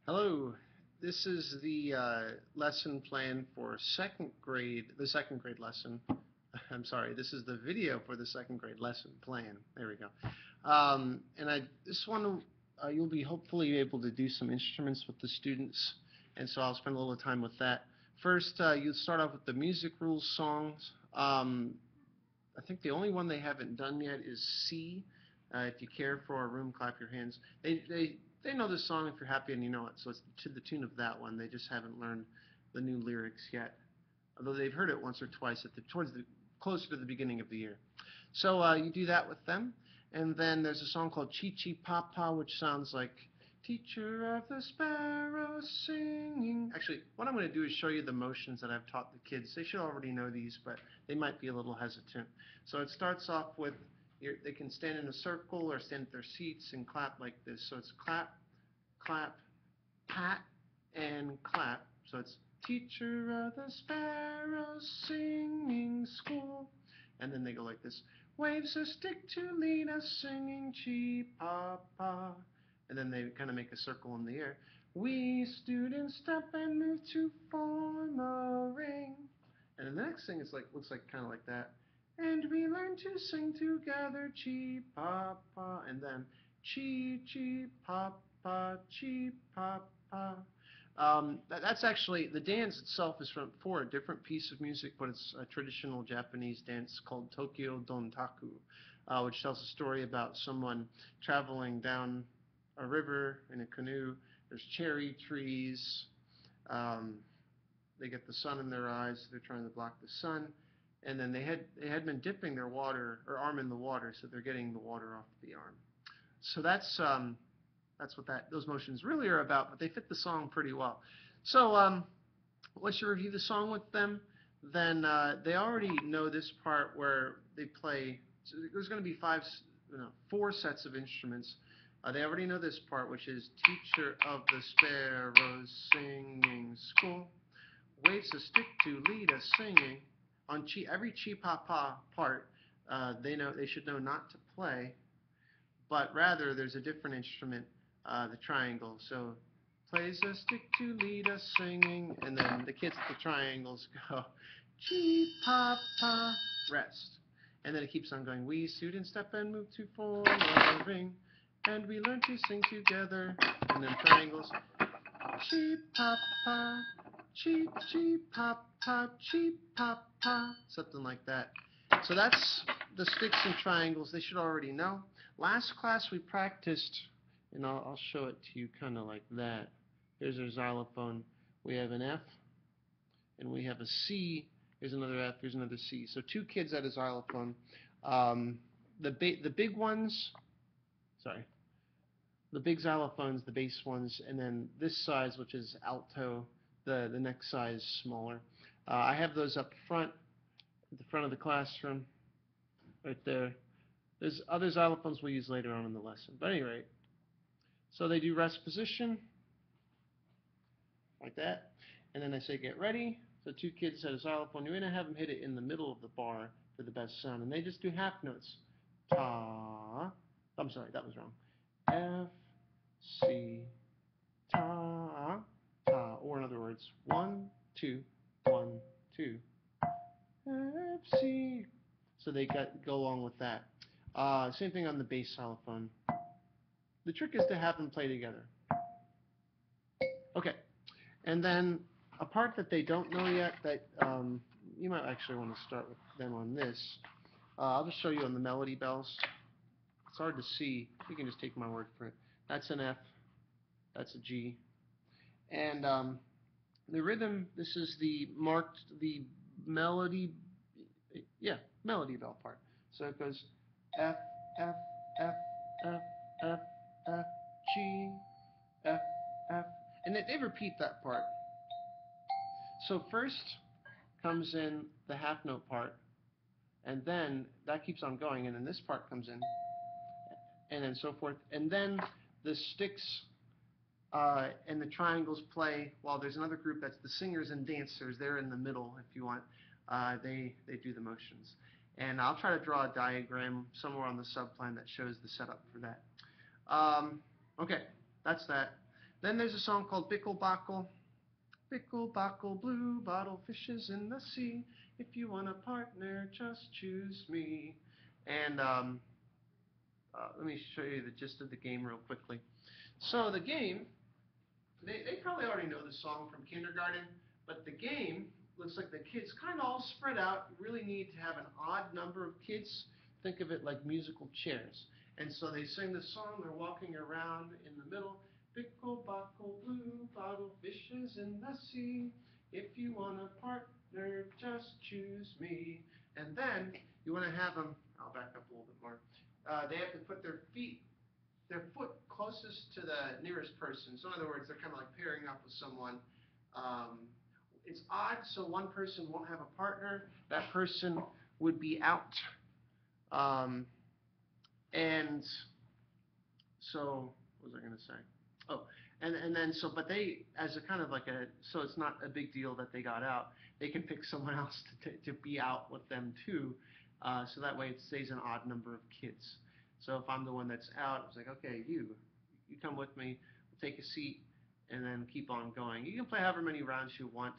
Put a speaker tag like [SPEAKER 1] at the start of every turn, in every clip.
[SPEAKER 1] Hello, this is the lesson plan for second grade, the second grade lesson. I'm sorry, this is the video for the second grade lesson plan. There we go. And I just want to, you'll be hopefully able to do some instruments with the students, and so I'll spend a little time with that. First, you'll start off with the music rules songs. I think the only one they haven't done yet is C. If you care for a room, clap your hands. They know this song if you're happy and you know it. So it's to the tune of that one. They just haven't learned the new lyrics yet, although they've heard it once or twice towards the closer to the beginning of the year. So you do that with them, and then there's a song called Chi Chi Papa, which sounds like Teacher of the Sparrows singing. Actually, what I'm going to do is show you the motions that I've taught the kids. They should already know these, but they might be a little hesitant. So it starts off with they can stand in a circle or stand at their seats and clap like this. So it's clap, clap, pat, and clap. So it's Teacher of the Sparrows singing school. And then they go like this. Waves a stick to lead us singing chee-pa-pa. And then they kind of make a circle in the air. We students step and move to form a ring. And then the next thing is looks like kind of like that. And we learn to sing together, chee-pa-pa. And then chee-chee-pa-pa, chee-pa-pa. That's actually, the dance itself is for a different piece of music, but it's a traditional Japanese dance called Tokyo Dontaku, which tells a story about someone traveling down a river in a canoe. There's cherry trees. Um, they get the sun in their eyes, so they're trying to block the sun. And then they had been dipping their arm in the water, so they're getting the water off the arm. So that's what those motions really are about, but they fit the song pretty well. So once you review the song with them, then they already know this part where they play. So there's going to be four sets of instruments. They already know this part, which is Teacher of the Sparrows singing school. Waves a stick to lead us singing. On every chi-pa-pa part, they should know not to play, but rather there's a different instrument, the triangle. So plays a stick to lead us singing, and then the kids at the triangles go chi-pa-pa, rest. And then it keeps on going. We students step and move to form a ring, and we learn to sing together. And then triangles. Chi-pa-pa, chi-chi-pa-pa, chi-pa-pa, something like that. So that's the sticks and triangles. They should already know. Last class we practiced, and I'll show it to you kind of like that. Here's our xylophone. We have an F, and we have a C. Here's another F. Here's another C. So two kids at a xylophone. The big ones, sorry, the big xylophones, the bass ones, and then this size, which is alto, the next size smaller. I have those up front, at the front of the classroom, right there. There's other xylophones we'll use later on in the lesson. But anyway, so they do rest position, like that. And then I say get ready. So two kids at a xylophone. You're going to have them hit it in the middle of the bar for the best sound. And they just do half notes. Ta. I'm sorry, that was wrong. F, C, ta, ta. Or in other words, 1, 2, 1, 2. F, C. So they go along with that. Same thing on the bass xylophone. The trick is to have them play together. Okay, and then a part that they don't know yet that you might actually want to start with them on this. I'll just show you on the melody bells. It's hard to see. You can just take my word for it. That's an F. That's a G. And the rhythm, this is the melody, yeah, melody bell part. So it goes F, F, F, F, F, F, G, F, F, and they repeat that part. So first comes in the half note part, and then that keeps on going, and then this part comes in, and then so forth, and then the sticks and the triangles play while there's another group that's the singers and dancers. They're in the middle if you want. They do the motions. And I'll try to draw a diagram somewhere on the subplan that shows the setup for that. Okay, that's that. Then there's a song called Bickle Bockle. Bickle Bockle, blue bottle, fishes in the sea. If you want a partner, just choose me. And let me show you the gist of the game real quickly. So the game, they probably already know the song from kindergarten, but the game looks like the kids kind of all spread out. You really need to have an odd number of kids. Think of it like musical chairs. And so they sing the song, they're walking around in the middle. Bickle, bockle, blue bottle, fishes in the sea. If you want a partner, just choose me. And then you want to have them, I'll back up a little bit more. They have to put their foot closest to the nearest person. So in other words, they're kind of like pairing up with someone. It's odd, so one person won't have a partner. That person would be out. And so, what was I going to say? Oh, and then so, but they, as a kind of like a, so it's not a big deal that they got out. They can pick someone else to be out with them too. So that way it stays an odd number of kids. So if I'm the one that's out, it's like, okay, you come with me, we'll take a seat, and then keep on going. You can play however many rounds you want.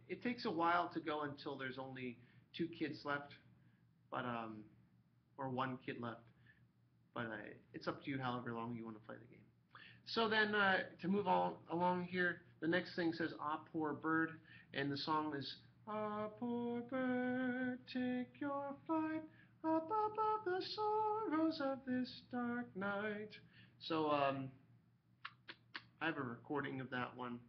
[SPEAKER 1] It takes a while to go until there's only 2 kids left, but or 1 kid left. But it's up to you however long you want to play the game. So then to move on along here, the next thing says, "Ah, poor bird," and the song is, "Ah, poor bird, take your flight up above the sorrows of this dark night." So I have a recording of that one.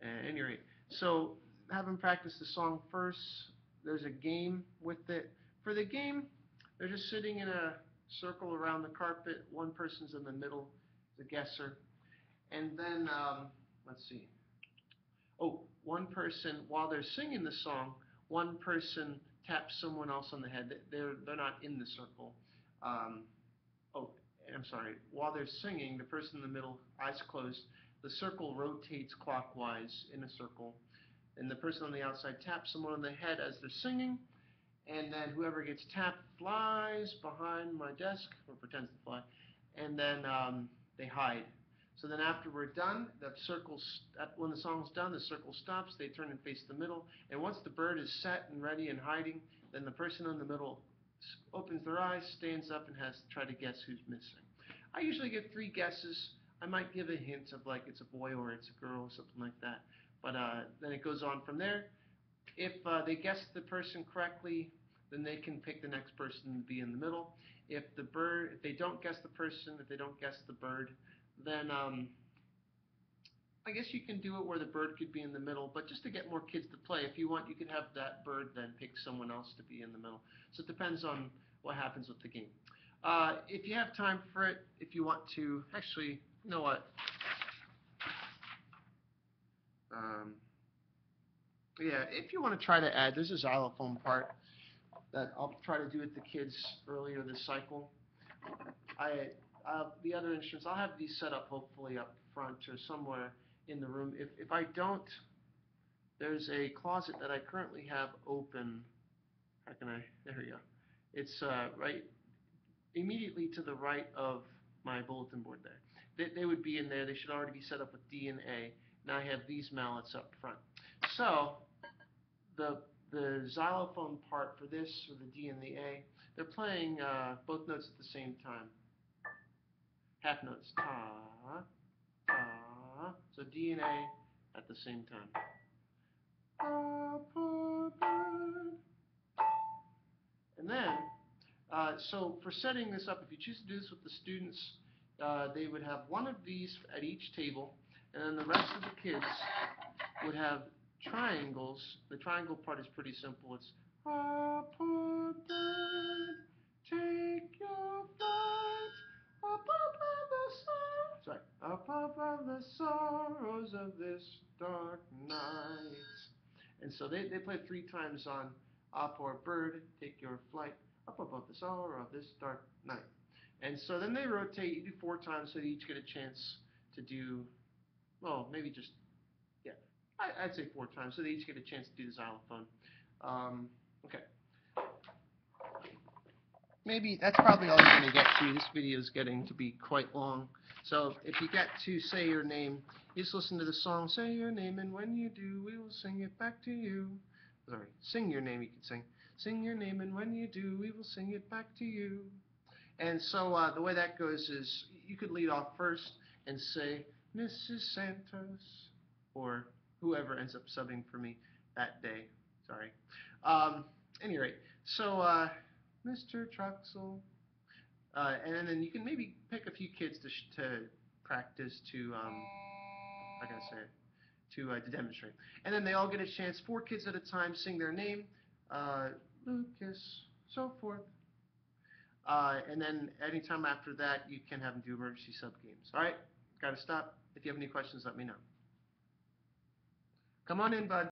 [SPEAKER 1] At any rate, so have them practice the song first. There's a game with it. For the game, they're just sitting in a circle around the carpet. One person's in the middle, the guesser. And then, let's see. Oh, one person, while they're singing the song, one person taps someone else on the head. They're not in the circle. Oh, I'm sorry. While they're singing, the person in the middle, eyes closed, the circle rotates clockwise in a circle. And the person on the outside taps someone on the head as they're singing. And then whoever gets tapped flies behind my desk, or pretends to fly. And then they hide. So then after we're done, when the song's done, the circle stops, they turn and face the middle, and once the bird is set and ready and hiding, then the person in the middle opens their eyes, stands up, and has to try to guess who's missing. I usually give 3 guesses. I might give a hint of like it's a boy or it's a girl or something like that, but then it goes on from there. If they guess the person correctly, then they can pick the next person to be in the middle. If they don't guess the person, if they don't guess the bird, then I guess you can do it where the bird could be in the middle, but just to get more kids to play, if you want, you could have that bird then pick someone else to be in the middle. So it depends on what happens with the game. If you have time for it, if you want to, actually, you know what? Yeah, if you want to try to add, there's a xylophone part that I'll try to do with the kids earlier this cycle. The other instruments, I'll have these set up hopefully up front or somewhere in the room. If I don't, there's a closet that I currently have open. How can I? There we go. It's right immediately to the right of my bulletin board there. They would be in there. They should already be set up with D and A. Now I have these mallets up front. So the xylophone part for this, or the D and the A, they're playing both notes at the same time. Half notes. Ta, ta. So D and A at the same time. And then, so for setting this up, if you choose to do this with the students, they would have one of these at each table, and then the rest of the kids would have triangles. The triangle part is pretty simple. It's "Ah, poor bird, take your flight up above the sorrows." Sorry, "up above the sorrows of this dark night." And so they play 3 times on "Ah, poor bird, take your flight up above the sorrow of this dark night." And so then they rotate. You do 4 times, so they each get a chance to do, well, maybe just, yeah, I'd say 4 times, so they each get a chance to do the xylophone. Okay. maybe that's probably all you're going to get to. This video is getting to be quite long. So if you get to say your name, you just listen to the song, say your name, and when you do, we will sing it back to you. Sorry, sing your name, you can sing. Sing your name, and when you do, we will sing it back to you. And so the way that goes is you could lead off first and say, Mrs. Santos, or whoever ends up subbing for me that day. Sorry. Any rate, so Mr. Truxell, and then you can maybe pick a few kids to practice to, how can I say it, to demonstrate. And then they all get a chance, 4 kids at a time, sing their name, Lucas, so forth. And then anytime after that, you can have them do emergency sub games. All right, got to stop. If you have any questions, let me know. Come on in, bud.